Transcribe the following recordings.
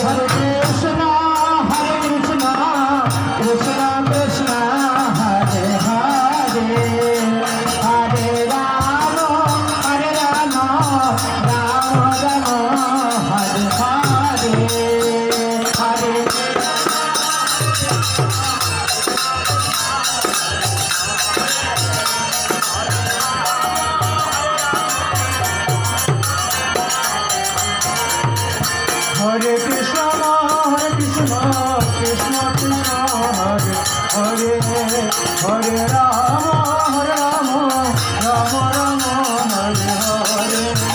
Hare Krishna, Krishna Krishna, Hare Hare, Hare Rama, Rama Rama, Hare Hare, Hare Hare Krishna, Krishna Krishna, Hare Hare, Hare Rama, Rama Rama, Hare Hare.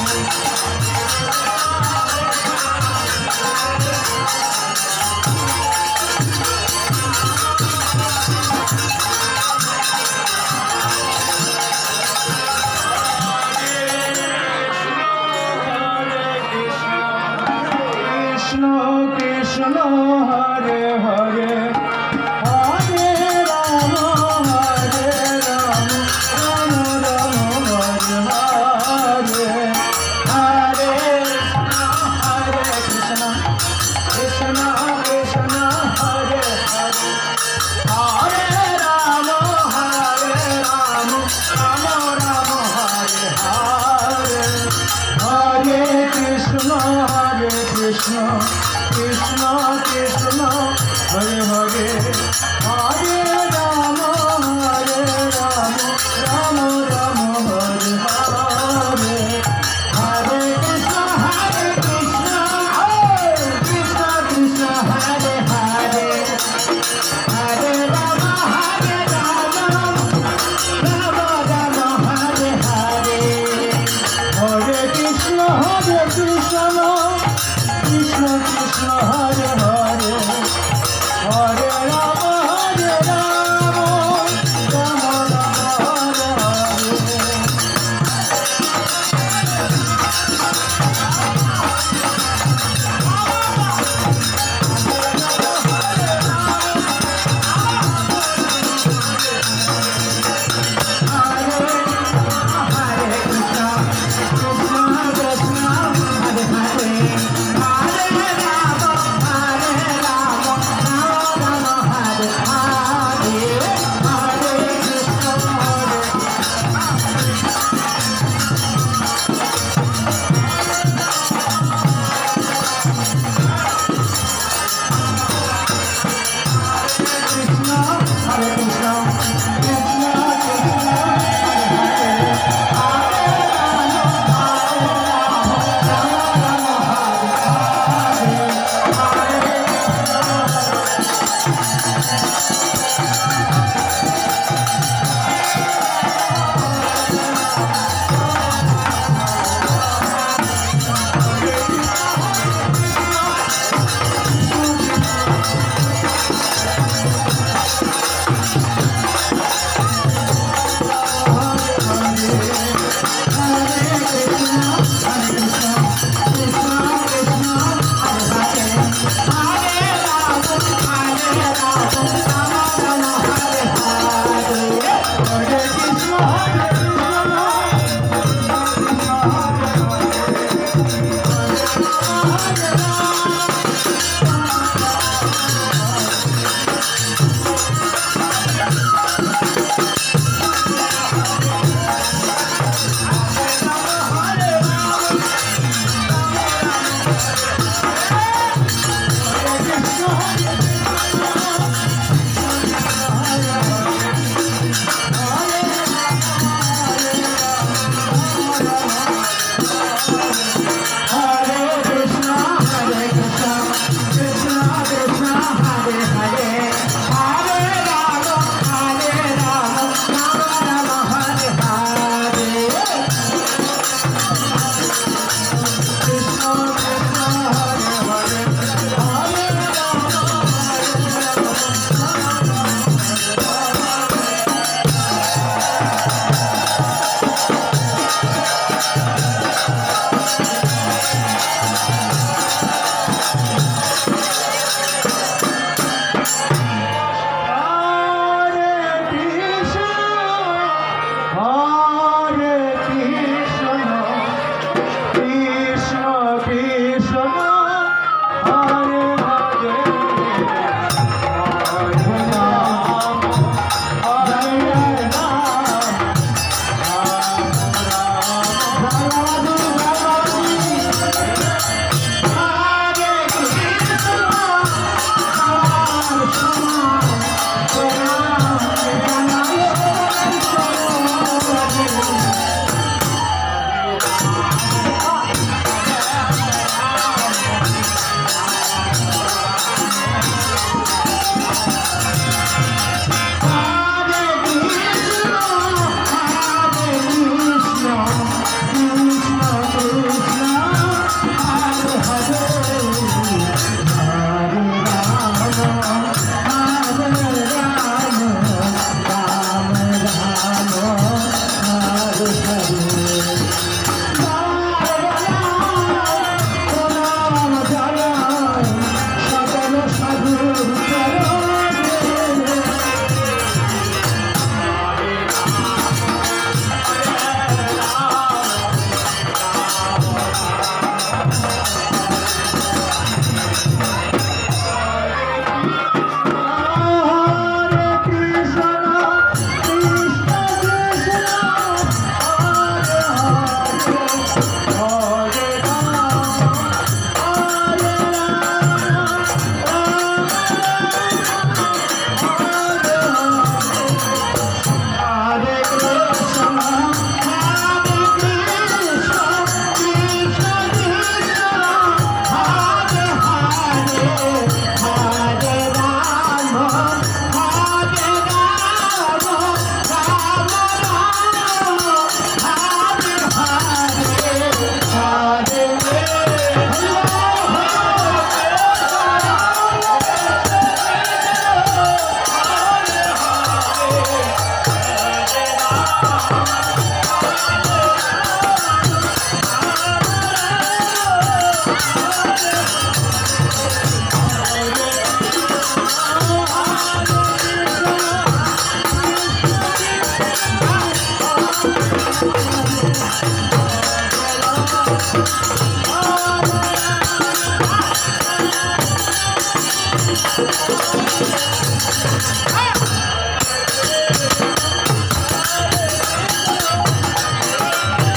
Krishna Krishna, Hare Hare, Hare Rama, Rama Rama, Hare Hare, Hare Krishna, Krishna Krishna, Hare Hare, Hare Rama, Rama Rama, Hare Hare, Hare Krishna, Krishna Krishna, Hare Hare, Hare Rama, Rama Rama, Hare Hare, Hare Krishna, Krishna Krishna, Hare Hare, Hare Rama, Rama Rama, Hare Hare, Hare Krishna, Krishna Krishna, Hare Hare, Hare Rama, Rama Rama, Hare Hare. Hare